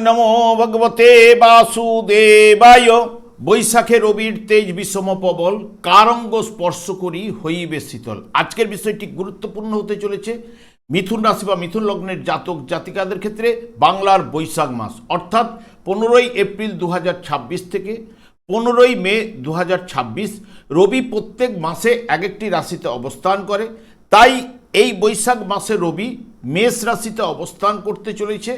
নমো ভগবতে বাসুদেবায়। বৈশাখে রবির তেজ বিষম প্রবল, কারঙ্গ স্পর্শ করি হইবে শীতল। আজকের বিষয়টি গুরুত্বপূর্ণ হতে চলেছে মিথুন রাশি বা মিথুন লগ্নের জাতক জাতিকাদের ক্ষেত্রে। বাংলার বৈশাখ মাস অর্থাৎ 15ই এপ্রিল 2026 থেকে 15ই মে 2026 রবি প্রত্যেক মাসে এক একটি রাশিতে অবস্থান করে। তাই এই বৈশাখ মাসে রবি মেষ রাশিতে অবস্থান করতে চলেছে।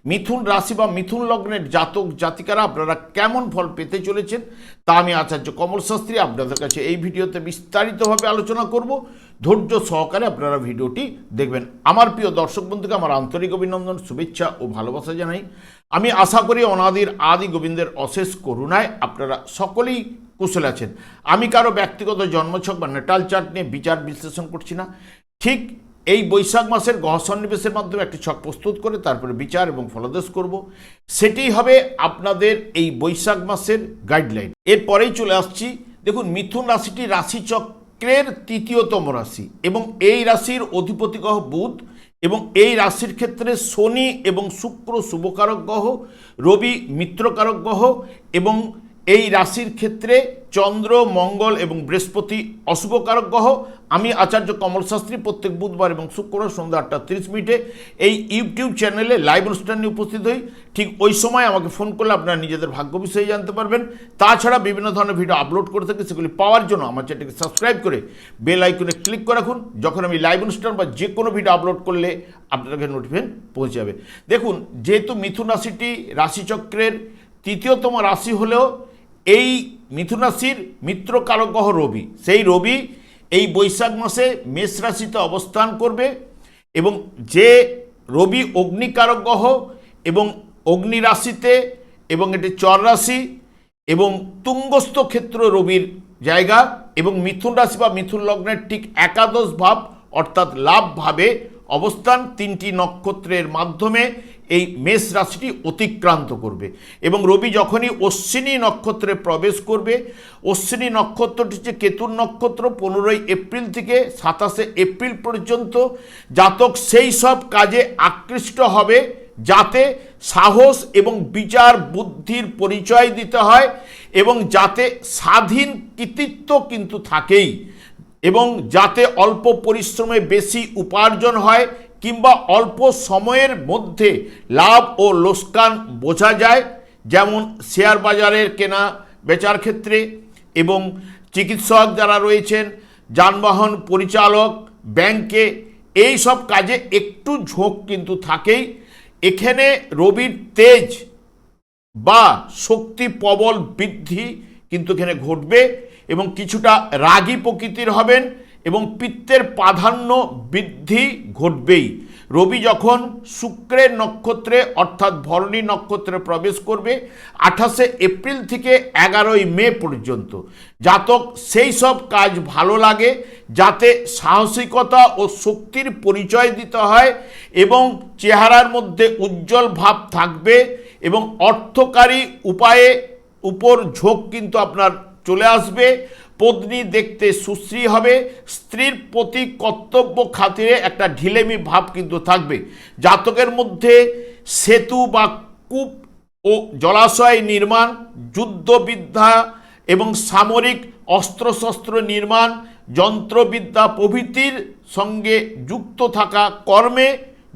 মিথুন রাশি বা মিথুন লগ্নের জাতক জাতিকারা আপনারা কেমন ফল পেতে চলেছেন তা আমি আচার্য কমল শাস্ত্রী আপনাদের কাছে এই ভিডিওতে বিস্তারিতভাবে আলোচনা করব। ধৈর্য সহকারে আপনারা ভিডিওটি দেখবেন। আমার প্রিয় দর্শক বন্ধুকে আমার আন্তরিক অভিনন্দন, শুভেচ্ছা ও ভালোবাসা জানাই। আমি আশা করি অনাদির আদি গোবিন্দের অশেষ করুণায় আপনারা সকলেই কুশল আছেন। আমি কারো ব্যক্তিগত জন্মছক বা নেটাল চার্ট নিয়ে বিচার বিশ্লেষণ করছি না। ঠিক এই বৈশাখ মাসের গ্রহ সন্নিবেশের মাধ্যমে একটি ছক প্রস্তুত করে তারপরে বিচার এবং ফলাদেশ করব। সেটি হবে আপনাদের এই বৈশাখ মাসের গাইডলাইন। এরপরেই চলে আসছি। দেখুন, মিথুন রাশিটি রাশিচক্রের তৃতীয়তম রাশি এবং এই রাশির অধিপতি গ্রহ বুধ, এবং এই রাশির ক্ষেত্রে শনি এবং শুক্র শুভকারক গ্রহ, রবি মিত্রকারক গ্রহ, এবং এই রাশির ক্ষেত্রে চন্দ্র, মঙ্গল এবং বৃহস্পতি অশুভকারক গ্রহ। আমি আচার্য কমল শাস্ত্রী প্রত্যেক বুধবার এবং শুক্রবার সন্ধ্যা 8:30 এই ইউটিউব চ্যানেলে লাইভ অনুষ্ঠান নিয়ে উপস্থিত হই। ঠিক ওই সময় আমাকে ফোন করলে আপনারা নিজেদের ভাগ্য বিষয়ে জানতে পারবেন। তাছাড়া বিভিন্ন ধরনের ভিডিও আপলোড করে থাকি, সেগুলি পাওয়ার জন্য আমার চ্যানেলকে সাবস্ক্রাইব করে বেল আইকনে ক্লিক করে রাখুন। যখন আমি লাইভ অনুষ্ঠান বা যে কোনো ভিডিও আপলোড করলে আপনাদের নোটিফিকেশন পৌঁছে যাবে। দেখুন, যেহেতু মিথুন রাশিটি রাশিচক্রের তৃতীয়তম রাশি হলেও এই মিথুন রাশির মিত্রকারক গ্রহ রবি, সেই রবি এই বৈশাখ মাসে মেষ রাশিতে অবস্থান করবে। এবং যে রবি অগ্নিকারক গ্রহ এবং অগ্নি রাশিতে, এবং এটি চর রাশি এবং তুঙ্গস্থ ক্ষেত্র রবির জায়গা, এবং মিথুন রাশি বা মিথুন লগ্নের ঠিক একাদশ ভাব অর্থাৎ লাভ ভাবে অবস্থান, 3টি নক্ষত্রের মাধ্যমে এই মেষ রাশিটি অতিক্রান্ত করবে। এবং রবি যখনই অশ্বিনী নক্ষত্রে প্রবেশ করবে, অশ্বিনী নক্ষত্রটি হচ্ছে কেতুর নক্ষত্র, 15ই এপ্রিল থেকে 27শে এপ্রিল পর্যন্ত জাতক সেই সব কাজে আকৃষ্ট হবে যাতে সাহস এবং বিচার বুদ্ধির পরিচয় দিতে হয়, এবং যাতে স্বাধীন কৃতিত্ব কিন্তু থাকেই, এবং যাতে অল্প পরিশ্রমে বেশি উপার্জন হয় কিংবা অল্প সময়ের মধ্যে লাভ ও লোকসান বোঝা যায়। যেমন শেয়ার বাজারের কেনা বেচার ক্ষেত্রে, এবং চিকিৎসক যারা রয়েছেন, যানবাহন পরিচালক, ব্যাংকে, এই সব কাজে একটু ঝোঁক কিন্তু থাকেই। এখানে রবির তেজ বা শক্তি প্রবল বৃদ্ধি কিন্তু এখানে ঘটবে, এবং কিছুটা রাগী প্রকৃতির হবেন, এবং পিত্তের প্রাধান্য বৃদ্ধি ঘটবেই। রবি যখন শুক্রের নক্ষত্রে অর্থাৎ ভরণী নক্ষত্রে প্রবেশ করবে 28শে এপ্রিল থেকে 11ই মে পর্যন্ত, জাতক সেই সব কাজ ভালো লাগে যাতে সাহসিকতা ও শক্তির পরিচয় দিতে হয়, এবং চেহারার মধ্যে উজ্জ্বল ভাব থাকবে, এবং অর্থকারী উপায়ে উপর ঝোঁক কিন্তু আপনার চলে আসবে। পত্নী দেখতে সুশ্রী হবে, স্ত্রীর প্রতি কর্তব্য খাতিরে একটা ঢিলেমি ভাব কিন্তু থাকবে। জাতকের মধ্যে সেতু বা কূপ ও জলাশয় নির্মাণ, যুদ্ধবিদ্যা এবং সামরিক অস্ত্রশস্ত্র নির্মাণ, যন্ত্রবিদ্যা প্রভৃতির সঙ্গে যুক্ত থাকা কর্মে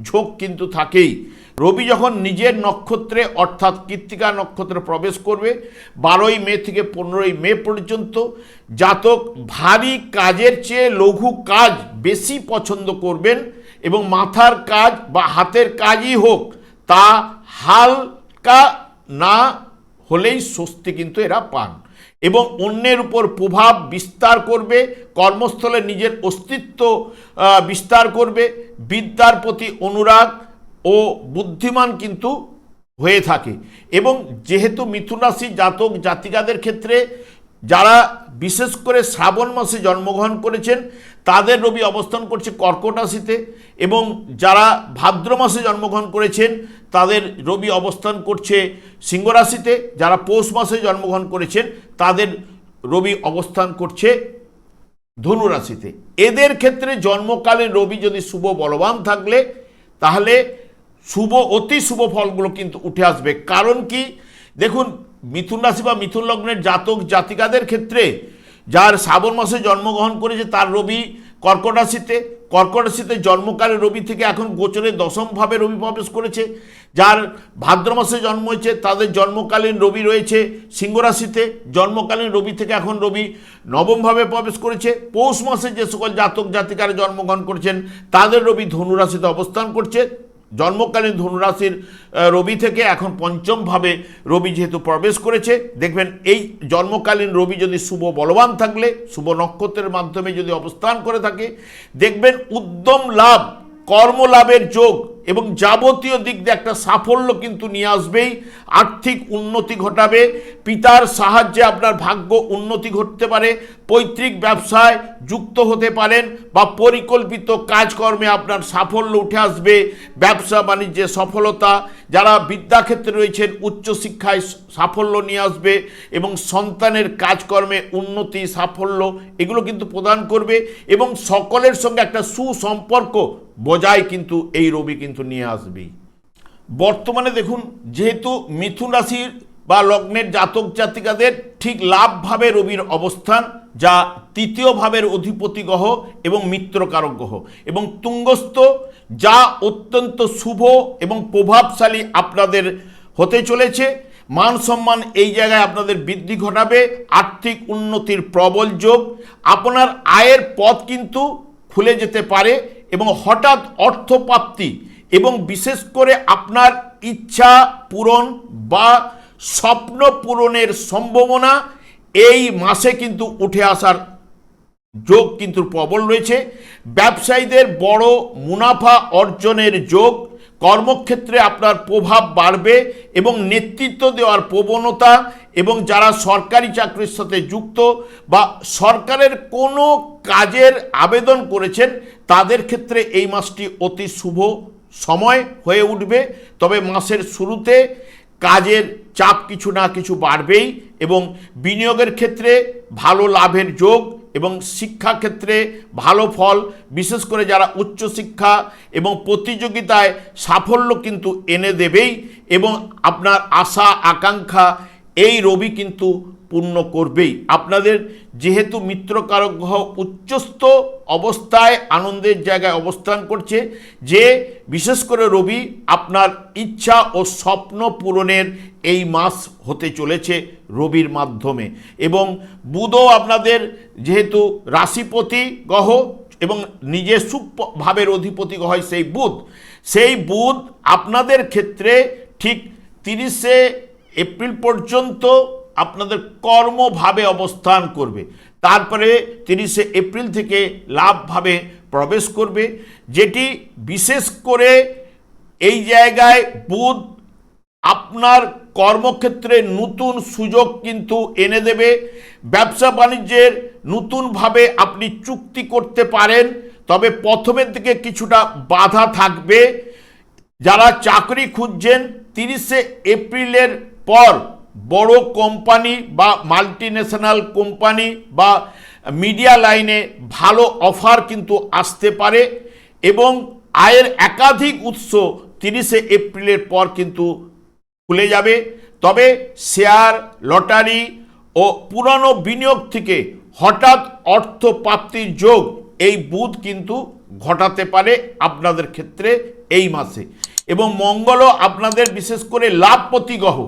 ঝোঁক কিন্তু থাকেই। রবি যখন নিজের নক্ষত্রে অর্থাৎ কৃত্তিকা নক্ষত্রে প্রবেশ করবে 12ই মে থেকে 15ই মে পর্যন্ত, জাতক ভারী কাজের চেয়ে লঘু কাজ বেশি পছন্দ করবেন, এবং মাথার কাজ বা হাতের কাজই হোক তা হালকা না হলেই স্বস্তি কিন্তু এরা পান, এবং অন্যের উপর প্রভাব বিস্তার করবে, কর্মস্থলে নিজের অস্তিত্ব বিস্তার করবে, বিদ্যার প্রতি অনুরাগ ও বুদ্ধিমান কিন্তু হয়ে থাকে। এবং যেহেতু মিথুন রাশি জাতক জাতিকাদের ক্ষেত্রে যারা বিশেষ করে শ্রাবণ মাসে জন্মগ্রহণ করেছেন তাদের রবি অবস্থান করছে কর্কট রাশিতে, এবং যারা ভাদ্র মাসে জন্মগ্রহণ করেছেন তাদের রবি অবস্থান করছে সিংহ রাশিতে, যারা পৌষ মাসে জন্মগ্রহণ করেছেন তাদের রবি অবস্থান করছে ধনু রাশিতে। এদের ক্ষেত্রে জন্মকালীন রবি যদি শুভ বলবান থাকলে তাহলে শুভ অতি শুভ ফলগুলো কিন্তু উঠে আসবে। কারণ কি, দেখুন মিথুন রাশি বা মিথুন লগ্নের জাতক জাতিকাদের ক্ষেত্রে যার শ্রাবণ মাসে জন্মগ্রহণ করেছে তার রবি কর্কট রাশিতে জন্মকালে রবি থেকে এখন গোচরে দশমভাবে রবি প্রবেশ করেছে। যার ভাদ্র মাসে জন্ম হয়েছে তাদের জন্মকালীন রবি রয়েছে সিংহ রাশিতে, জন্মকালীন রবি থেকে এখন রবি নবমভাবে প্রবেশ করেছে। পৌষ মাসে যে সকল জাতক জাতিকারা জন্মগ্রহণ করেছেন তাদের রবি ধনু রাশিতে অবস্থান করছে। জন্মকালীন ধনুরাশির রবি থেকে এখন পঞ্চমভাবে রবি যেহেতু প্রবেশ করেছে, দেখবেন এই জন্মকালীন রবি যদি শুভ বলবান থাকলে, শুভ নক্ষত্রের মাধ্যমে যদি অবস্থান করে থাকে, দেখবেন উদ্যম লাভ, কর্মলাভের যোগ এবং যাবতীয় দিক দিয়ে একটা সাফল্য কিন্তু নিয়ে আসবেই। আর্থিক উন্নতি ঘটাবে, পিতার সাহায্যে আপনার ভাগ্য উন্নতি ঘটতে পারে, পৈতৃক ব্যবসায় যুক্ত হতে পারেন বা পরিকল্পিত কাজকর্মে আপনার সাফল্য উঠে আসবে, ব্যবসা বাণিজ্যে সফলতা, যারা বিদ্যাক্ষেত্রে রয়েছেন উচ্চশিক্ষায় সাফল্য নিয়ে আসবে এবং সন্তানের কাজকর্মে উন্নতি সাফল্য এগুলো কিন্তু প্রদান করবে এবং সকলের সঙ্গে একটা সুসম্পর্ক বজায় কিন্তু এই রবি কিন্তু নিয়ে আসবেই। বর্তমানে দেখুন, যেহেতু মিথুন রাশির বা লগ্নের জাতক জাতিকাদের ঠিক লাভভাবে রবির অবস্থান, যা তৃতীয় ভাবের অধিপতি গ্রহ এবং মিত্রকারক গ্রহ এবং তুঙ্গস্থ, যা অত্যন্ত শুভ এবং প্রভাবশালী আপনাদের হতে চলেছে। মান সম্মান এই জায়গায় আপনাদের বৃদ্ধি ঘটাবে, আর্থিক উন্নতির প্রবল যোগ, আপনার আয়ের পথ কিন্তু খুলে যেতে পারে এবং হঠাৎ অর্থপ্রাপ্তি এবং বিশেষ করে আপনার ইচ্ছা পূরণ বা স্বপ্ন পূরণের সম্ভাবনা এই মাসে কিন্তু উঠে আসার যোগ কিন্তু প্রবল রয়েছে। ব্যবসায়ীদের বড় মুনাফা অর্জনের যোগ, কর্মক্ষেত্রে আপনার প্রভাব বাড়বে এবং নেতৃত্ব দেওয়ার প্রবণতা, এবং যারা সরকারি চাকরির সাথে যুক্ত বা সরকারের কোনো কাজের আবেদন করেছেন তাদের ক্ষেত্রে এই মাসটি অতি শুভ সময় হয়ে উঠবে। তবে মাসের শুরুতে কাজের চাপ কিছু না কিছু বাড়বেই এবং বিনিয়োগের ক্ষেত্রে ভালো লাভের যোগ এবং শিক্ষাক্ষেত্রে ভালো ফল, বিশেষ করে যারা উচ্চশিক্ষা এবং প্রতিযোগিতায় সাফল্য কিন্তু এনে দেবেই এবং আপনার আশা আকাঙ্ক্ষা এই রবি কিন্তু পূর্ণ করবেই। আপনাদের যেহেতু মিত্রকারক গ্রহ উচ্চস্থ অবস্থায় আনন্দের জায়গায় অবস্থান করছে, যে বিশেষ করে রবি আপনার ইচ্ছা ও স্বপ্ন পূরণের এই মাস হতে চলেছে রবির মাধ্যমে। এবং বুধও আপনাদের যেহেতু রাশিপতি গ্রহ এবং নিজের ভাবের অধিপতি গ্রহ সেই বুধ আপনাদের ক্ষেত্রে ঠিক 30শে এপ্রিল পর্যন্ত আপনাদের কর্মভাবে অবস্থান করবে, তারপরে 30শে এপ্রিল থেকে লাভভাবে প্রবেশ করবে, যেটি বিশেষ করে এই জায়গায় বুধ আপনার কর্মক্ষেত্রে নতুন সুযোগ কিন্তু এনে দেবে। ব্যবসা বাণিজ্যের নতুনভাবে আপনি চুক্তি করতে পারেন, তবে প্রথমের দিকে কিছুটা বাধা থাকবে। যারা চাকরি খুঁজছেন 30শে এপ্রিলের পর বড় কোম্পানি বা মাল্টিন্যাশনাল কোম্পানি বা মিডিয়া লাইনে ভালো অফার কিন্তু আসতে পারে এবং আয়ের একাধিক উৎস 30শে এপ্রিলের পর কিন্তু খুলে যাবে। তবে শেয়ার, লটারি ও পুরানো বিনিয়োগ থেকে হঠাৎ অর্থ প্রাপ্তির যোগ এই বুধ কিন্তু ঘটাতে পারে আপনাদের ক্ষেত্রে এই মাসে। এবং মঙ্গলও আপনাদের বিশেষ করে লাভপতি গ্রহ,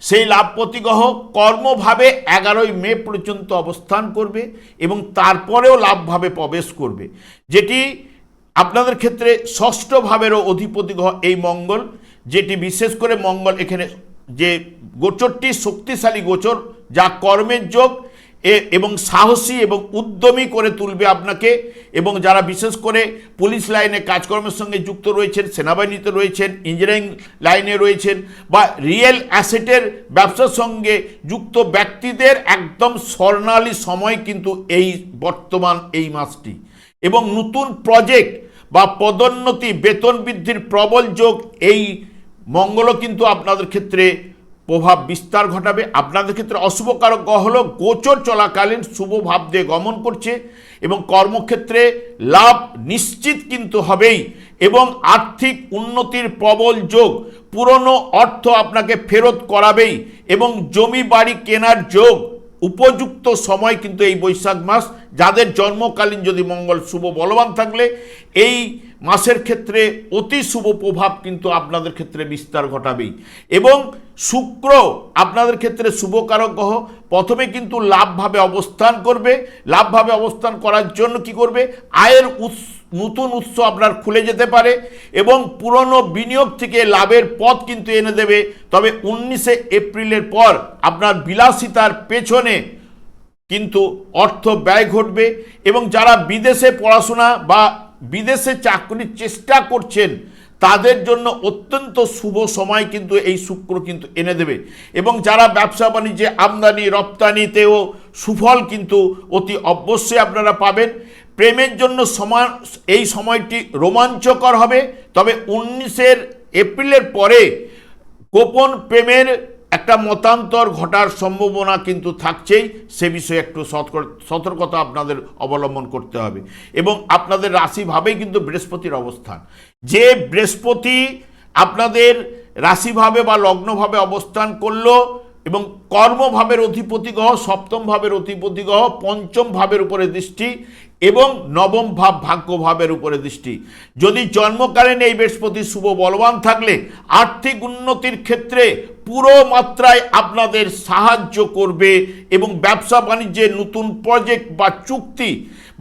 সেই লাভপতি গ্রহ কর্মভাবে 11ই মে পর্যন্ত অবস্থান করবে এবং তারপরেও লাভভাবে প্রবেশ করবে, যেটি আপনাদের ক্ষেত্রে ষষ্ঠ ভাবেরও অধিপতি গ্রহ এই মঙ্গল, যেটি বিশেষ করে মঙ্গল এখানে যে গোচরটি শক্তিশালী গোচর, যা কর্মের যোগ এবং সাহসী এবং উদ্যমী করে তুলবে আপনাকে। এবং যারা বিশেষ করে পুলিশ লাইনে কাজকর্মের সঙ্গে যুক্ত রয়েছেন, সেনাবাহিনীতে রয়েছেন, ইঞ্জিনিয়ারিং লাইনে রয়েছেন বা রিয়েল অ্যাসেটের ব্যবসার সঙ্গে যুক্ত ব্যক্তিদের একদম স্বর্ণালী সময় কিন্তু এই বর্তমান এই মাসটি। এবং নতুন প্রজেক্ট বা পদোন্নতি, বেতন বৃদ্ধির প্রবল যোগ এই মঙ্গলও কিন্তু আপনাদের ক্ষেত্রে প্রভাব বিস্তার ঘটাবে। আপনাদের ক্ষেত্রে অশুভ কারক গ্রহ হলো গোচর চলাকালীন শুভ ভাব দিয়ে গমন করছে এবং কর্মক্ষেত্রে লাভ নিশ্চিত কিন্তু হবেই এবং আর্থিক উন্নতির প্রবল যোগ, পুরনো অর্থ আপনাকে ফেরত করাবেই এবং জমি বাড়ি কেনার যোগ, উপযুক্ত সময় কিন্তু এই বৈশাখ মাস। যাদের জন্মকালীন যদি মঙ্গল শুভ বলবান থাকলে এই মাসের ক্ষেত্রে অতি শুভ প্রভাব কিন্তু আপনাদের ক্ষেত্রে বিস্তার ঘটাবেই। এবং শুক্র আপনাদের ক্ষেত্রে শুভকারক গ্রহ, প্রথমে কিন্তু লাভভাবে অবস্থান করবে। লাভভাবে অবস্থান করার জন্য কি করবে, আয়ের নতুন উৎস আপনার খুলে যেতে পারে এবং পুরনো বিনিয়োগ থেকে লাভের পথ কিন্তু এনে দেবে। তবে 19শে এপ্রিলের পর আপনার বিলাসিতার পেছনে কিন্তু অর্থ ব্যয় ঘটবে এবং যারা বিদেশে পড়াশোনা বা বিদেশে চাকরির চেষ্টা করছেন তাদের জন্য অত্যন্ত শুভ সময় কিন্তু এই শুক্র কিন্তু এনে দেবে এবং যারা ব্যবসা বাণিজ্যে আমদানি রপ্তানিতেও সুফল কিন্তু অতি অবশ্যই আপনারা পাবেন। প্রেমের জন্য এই সময়টি রোমাঞ্চকর হবে। তবে 19শে এপ্রিলের পরে গোপন প্রেমের একটা মতান্তর ঘটার সম্ভাবনা কিন্তু থাকছেই, সে বিষয়ে একটু সতর্কতা আপনাদের অবলম্বন করতে হবে। এবং আপনাদের রাশিভাবেই কিন্তু বৃহস্পতির অবস্থান, যে বৃহস্পতি আপনাদের রাশিভাবে বা লগ্নভাবে অবস্থান করলো এবং কর্মভাবের অধিপতি গ্রহ, সপ্তম ভাবের অধিপতি গ্রহ, পঞ্চম ভাবের উপরে দৃষ্টি এবং নবম ভাব ভাগ্যভাবের উপরে দৃষ্টি। যদি জন্মকালীন এই বৃহস্পতি শুভ বলবান থাকলে আর্থিক উন্নতির ক্ষেত্রে পুরো মাত্রায় আপনাদের সাহায্য করবে এবং ব্যবসা বাণিজ্যে নতুন প্রজেক্ট বা চুক্তি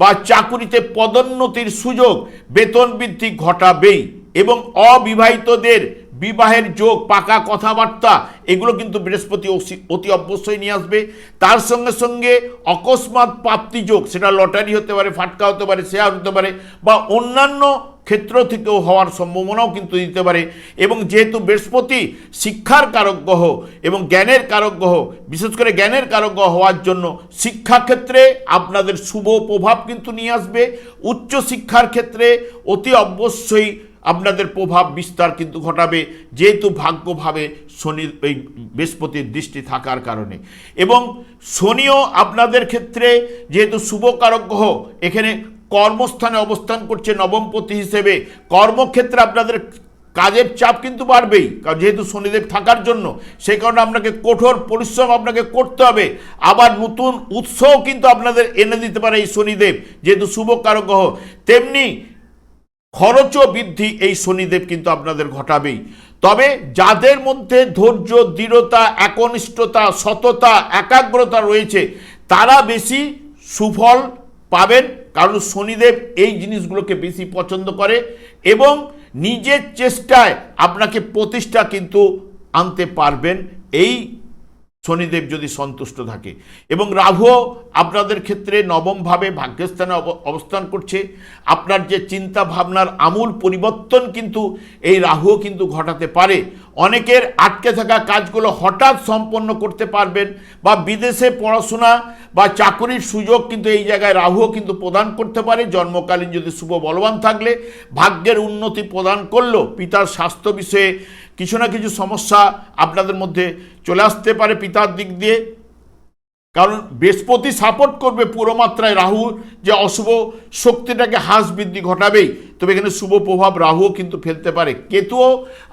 বা চাকুরিতে পদোন্নতির সুযোগ, বেতন বৃদ্ধি ঘটাবেই এবং অবিবাহিতদের বিবাহের যোগ, পাকা কথাবার্তা এগুলো কিন্তু বৃহস্পতি অতি অবশ্যই নিয়ে আসবে। তার সঙ্গে সঙ্গে অকস্মাৎ প্রাপ্তি যোগ, সেটা লটারি হতে পারে, ফাটকা হতে পারে, শেয়ার হতে পারে বা অন্যান্য ক্ষেত্র থেকেও হওয়ার সম্ভাবনাও কিন্তু দিতে পারে। এবং যেহেতু বৃহস্পতি শিক্ষার কারক গ্রহ এবং জ্ঞানের কারক গ্রহ, বিশেষ করে জ্ঞানের কারক গ্রহ হওয়ার জন্য শিক্ষাক্ষেত্রে আপনাদের শুভ প্রভাব কিন্তু নিয়ে আসবে। উচ্চ শিক্ষার ক্ষেত্রে অতি অবশ্যই আপনাদের প্রভাব বিস্তার কিন্তু ঘটাবে, যেহেতু ভাগ্যভাবে শনি এই বৃহস্পতির দৃষ্টি থাকার কারণে। এবং শনিও আপনাদের ক্ষেত্রে যেহেতু শুভকারক গ্রহ, এখানে কর্মস্থানে অবস্থান করছে নবমপতি হিসেবে, কর্মক্ষেত্রে আপনাদের কাজের চাপ কিন্তু বাড়বেই, কারণ যেহেতু শনিদেব থাকার জন্য সেই কারণে আপনাকে কঠোর পরিশ্রম আপনাকে করতে হবে। আবার নতুন উৎসও কিন্তু আপনাদের এনে দিতে পারে এই শনিদেব, যেহেতু শুভকারক গ্রহ। তেমনি খরচও বৃদ্ধি এই শনিদেব কিন্তু আপনাদের ঘটাবেই। তবে যাদের মধ্যে ধৈর্য, দৃঢ়তা, একনিষ্ঠতা, সততা, একাগ্রতা রয়েছে তারা বেশি সুফল পাবেন, কারণ শনিদেব এই জিনিসগুলোকে বেশি পছন্দ করে এবং নিজের চেষ্টায় আপনাকে প্রতিষ্ঠা কিন্তু আনতে পারবেন এই শনিদেব যদি সন্তুষ্ট থাকে। এবং রাহুও আপনাদের ক্ষেত্রে নবমভাবে ভাগ্যস্থানে অবস্থান করছে। আপনার যে চিন্তা ভাবনার আমূল পরিবর্তন কিন্তু এই রাহুও কিন্তু ঘটাতে পারে। অনেকের আটকে থাকা কাজগুলো হঠাৎ সম্পন্ন করতে পারবেন বা বিদেশে পড়াশোনা বা চাকরির সুযোগ কিন্তু এই জায়গায় রাহুও কিন্তু প্রদান করতে পারে। জন্মকালীন যদি শুভ বলবান থাকলে ভাগ্যের উন্নতি প্রদান করলো, পিতার স্বাস্থ্য বিষয়ে কিছু না কিছু সমস্যা আপনাদের মধ্যে চলে আসতে পারে পিতার দিক দিয়ে, কারণ বৃহস্পতি সাপোর্ট করবে পুরো মাত্রায় রাহু, যে অশুভ শক্তিটাকে হ্রাস বৃদ্ধি ঘটাবেই। তবে এখানে শুভ প্রভাব রাহুও কিন্তু ফেলতে পারে। কেতুও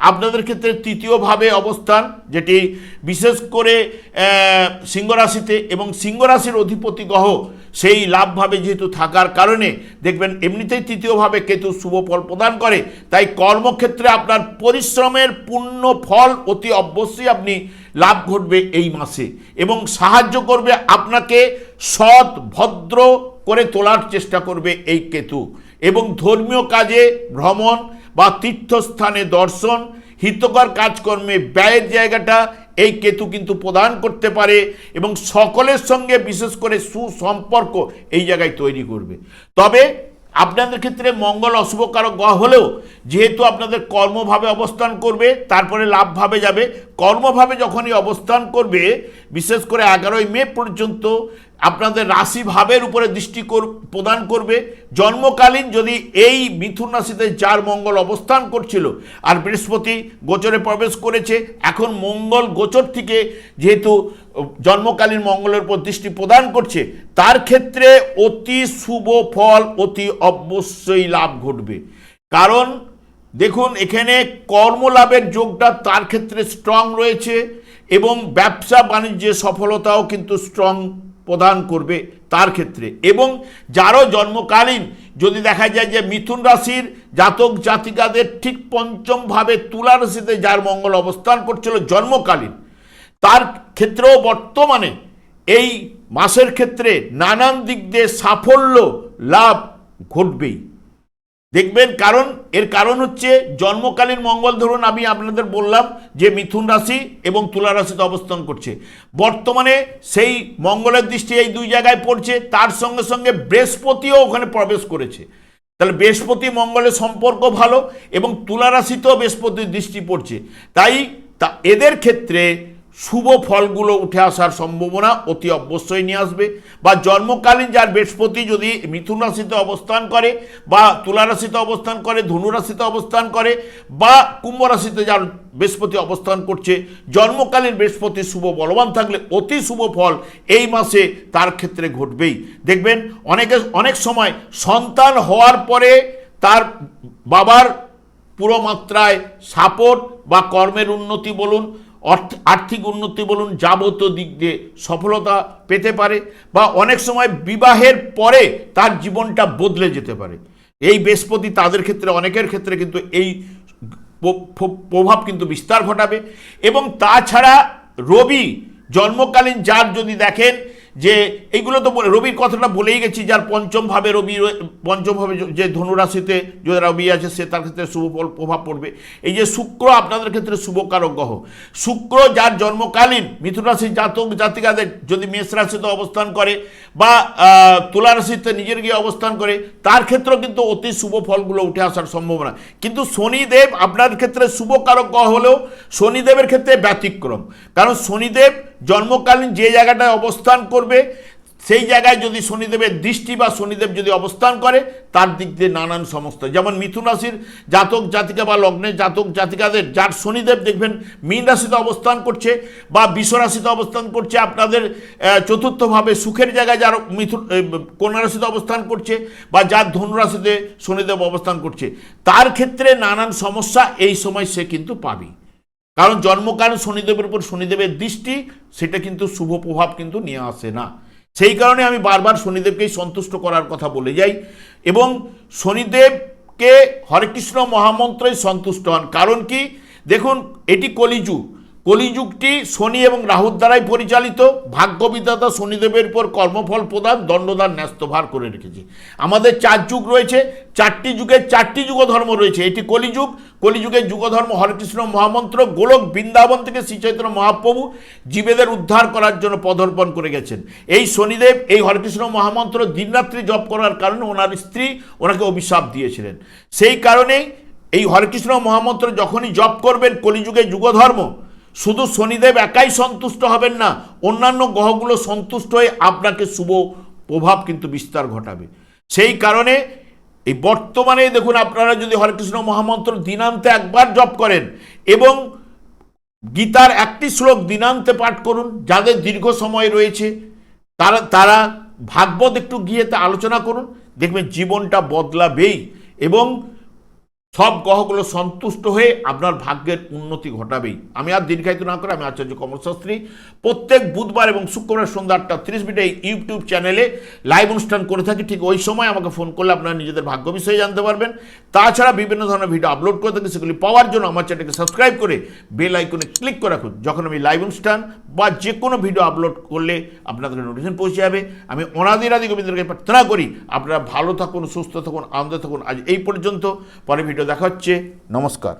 আপনাদের ক্ষেত্রে তৃতীয়ভাবে অবস্থান, যেটি বিশেষ করে সিংহ রাশিতে এবং সিংহ রাশির অধিপতি গ্রহ সেই লাভভাবে যেহেতু থাকার কারণে দেখবেন এমনিতেই তৃতীয়ভাবে কেতু শুভ ফল প্রদান করে। তাই কর্মক্ষেত্রে আপনার পরিশ্রমের পূর্ণ ফল অতি অবশ্যই আপনি লাভ ঘটবে এই মাসে এবং সাহায্য করবে আপনাকে সৎ ভদ্র করে তোলার চেষ্টা করবে এই কেতু। এবং ধর্মীয় কাজে ভ্রমণ বা তীর্থস্থানে দর্শন, হিতকর কাজকর্মে ব্যয়ের জায়গাটা এই কেতু কিন্তু প্রদান করতে পারে এবং সকলের সঙ্গে বিশেষ করে সুসম্পর্ক এই জায়গায় তৈরি করবে। তবে আপনাদের ক্ষেত্রে মঙ্গল অশুভকারক গ্রহ হলেও যেহেতু আপনাদের কর্মভাবে অবস্থান করবে, তারপরে লাভভাবে যাবে। কর্মভাবে যখনই অবস্থান করবে, বিশেষ করে 11ই মে পর্যন্ত আপনাদের রাশি ভাবের উপরে দৃষ্টি প্রদান করবে। জন্মকালীন যদি এই মিথুন রাশিতে যার মঙ্গল অবস্থান করছিল আর বৃহস্পতি গোচরে প্রবেশ করেছে, এখন মঙ্গল গোচর থেকে যেহেতু জন্মকালীন মঙ্গলের উপর দৃষ্টি প্রদান করছে, তার ক্ষেত্রে অতি শুভ ফল অতি অবশ্যই লাভ ঘটবে। কারণ দেখুন এখানে কর্মলাভের যোগটা তার ক্ষেত্রে স্ট্রং রয়েছে এবং ব্যবসা বাণিজ্যে সফলতাও কিন্তু স্ট্রং প্রদান করবে তার ক্ষেত্রে। এবং যারও জন্মকালীন যদি দেখা যায় যে মিথুন রাশির জাতক জাতিকাদের ঠিক পঞ্চম ভাবে তুলা রাশিতে যার মঙ্গল অবস্থান করছিল জন্মকালীন, তার ক্ষেত্রেও বর্তমানে এই মাসের ক্ষেত্রে নানান দিক দিয়ে সাফল্য লাভ ঘটবেই দেখবেন। কারণ এর কারণ হচ্ছে জন্মকালীন মঙ্গল, ধরুন আমি আপনাদের বললাম যে মিথুন রাশি এবং তুলা রাশিতে অবস্থান করছে, বর্তমানে সেই মঙ্গলের দৃষ্টি এই দুই জায়গায় পড়ছে, তার সঙ্গে সঙ্গে বৃহস্পতিও ওখানে প্রবেশ করেছে। তাহলে বৃহস্পতি মঙ্গলের সম্পর্ক ভালো এবং তুলা রাশিতেও বৃহস্পতির দৃষ্টি পড়ছে, তাই এদের ক্ষেত্রে শুভ ফলগুলো উঠে আসার সম্ভাবনা অতি অবশ্যই নিয়ে আসবে। বা জন্মকালীন যার বৃহস্পতি যদি মিথুন রাশিতে অবস্থান করে বা তুলা রাশিতে অবস্থান করে, ধনু রাশিতে অবস্থান করে বা কুম্ভ রাশিতে যার বৃহস্পতি অবস্থান করছে, জন্মকালীন বৃহস্পতি শুভ বলবান থাকলে অতি শুভ ফল এই মাসে তার ক্ষেত্রে ঘটবেই। দেখবেন অনেক সময় সন্তান হওয়ার পরে তার বাবার পুরো মাত্রায় সাপোর্ট বা কর্মের উন্নতি বলুন, আর্থিক উন্নতি বলুন, যাবতীয় দিক দিয়ে সফলতা পেতে পারে। বা অনেক সময় বিবাহের পরে তার জীবনটা বদলে যেতে পারে। এই বৃহস্পতি তাদের ক্ষেত্রে, অনেকের ক্ষেত্রে কিন্তু এই প্রভাব কিন্তু বিস্তার ঘটাবে। এবং তাছাড়া রবি জন্মকালীন যার যদি দেখেন যে এইগুলো তো রবির কথাটা বলেই গেছি, যার পঞ্চম ভাবে যে ধনুরাশিতে যে রবি আছে সে তার ক্ষেত্রে শুভ প্রভাব পড়বে। এই যে শুক্র আপনাদের ক্ষেত্রে শুভকারক গ্রহ, শুক্র যার জন্মকালীন মিথুন রাশির জাতক জাতিকাদের যদি মেষ রাশিতে অবস্থান করে বা তুলা রাশিতে নিজের গিয়ে অবস্থান করে, তার ক্ষেত্রেও কিন্তু অতি শুভ ফলগুলো উঠে আসার সম্ভাবনা। কিন্তু শনিদেব আপনার ক্ষেত্রে শুভকারক গ্রহ হলেও শনিদেবের ক্ষেত্রে ব্যতিক্রম। কারণ শনিদেব জন্মকালীন যে জায়গাটায় অবস্থান করবে সেই জায়গায় যদি শনিদেবের দৃষ্টি বা শনিদেব যদি অবস্থান করে, তার দিক দিয়ে নানান সমস্যা, যেমন মিথুন রাশির জাতক জাতিকা বা লগ্নের জাতক জাতিকাদের যার শনিদেব দেখবেন মীন রাশিতে অবস্থান করছে বা বৃষ রাশিতে অবস্থান করছে, আপনাদের চতুর্থভাবে সুখের জায়গায় যার কন্যা রাশিতে অবস্থান করছে বা যার ধনু রাশিতে শনিদেব অবস্থান করছে, তার ক্ষেত্রে নানান সমস্যা এই সময় সে কিন্তু পাবে। কারণ জন্মকালীন শনিদেবের উপর শনিদেবের দৃষ্টি সেটা কিন্তু শুভ প্রভাব কিন্তু নিয়ে আসে না। সেই কারণে আমি বারবার শনিদেবকেই সন্তুষ্ট করার কথা বলে যাই এবং শনিদেবকে হরেকৃষ্ণ মহামন্ত্রই সন্তুষ্ট হন। কারণ কি দেখুন, এটি কলিযুগ, কলিযুগটি শনি এবং রাহুর দ্বারাই পরিচালিত। ভাগ্যবিধাতা শনিদেবের উপর কর্মফল প্রদান, দণ্ডদান, ন্যস্তভার করে রেখেছে। আমাদের 4 যুগ রয়েছে, 4টি যুগের 4টি যুগধর্ম রয়েছে। এটি কলিযুগ, কলিযুগের যুগধর্ম হরেকৃষ্ণ মহামন্ত্র। গোলক বৃন্দাবন থেকে শ্রী চৈতন্য মহাপ্রভু জীবেদের উদ্ধার করার জন্য পদার্পণ করে গেছেন। এই শনিদেব এই হরেকৃষ্ণ মহামন্ত্র দিনরাত্রি জপ করার কারণে ওনার স্ত্রী ওনাকে অভিশাপ দিয়েছিলেন। সেই কারণেই এই হরেকৃষ্ণ মহামন্ত্র যখনই জপ করবেন, কলিযুগের যুগধর্ম, শুধু শনিদেব একাই সন্তুষ্ট হবেন না, অন্যান্য গ্রহগুলো সন্তুষ্ট হয়ে আপনাকে শুভ প্রভাব কিন্তু বিস্তার ঘটাবে। সেই কারণে এই বর্তমানে দেখুন, আপনারা যদি হরেকৃষ্ণ মহামন্ত্র দিনান্তে একবার জপ করেন এবং গীতার একটি শ্লোক দিনান্তে পাঠ করুন, যাদের দীর্ঘ সময় রয়েছে তারা ভাগবত একটু গিয়ে তা আলোচনা করুন, দেখবেন জীবনটা বদলাবেই এবং সব গ্রহগুলো সন্তুষ্ট হয়ে আপনার ভাগ্যের উন্নতি ঘটাবেই। আমি আর দীর্ঘায়িত না করে আমি আচার্য কমল শাস্ত্রী প্রত্যেক বুধবার এবং শুক্রবার সন্ধ্যা 8:30 এই ইউটিউব চ্যানেলে লাইভ অনুষ্ঠান করে থাকি। ঠিক ওই সময় আমাকে ফোন করলে আপনারা নিজেদের ভাগ্য বিষয়ে জানতে পারবেন। তাছাড়া বিভিন্ন ধরনের ভিডিও আপলোড করে থাকি, সেগুলি পাওয়ার জন্য আমার চ্যানেলকে সাবস্ক্রাইব করে বেল আইকনে ক্লিক করে রাখুন। যখন আমি লাইভ অনুষ্ঠান বা যে কোনো ভিডিও আপলোড করলে আপনাদের নোটিফিকেশন পৌঁছে যাবে। আমি অনাদিরাদি গোবিন্দের প্রার্থনা করি আপনারা ভালো থাকুন, সুস্থ থাকুন, আনন্দে থাকুন। আজ এই পর্যন্ত, পরে ভিডিও দেখা হচ্ছে। নমস্কার।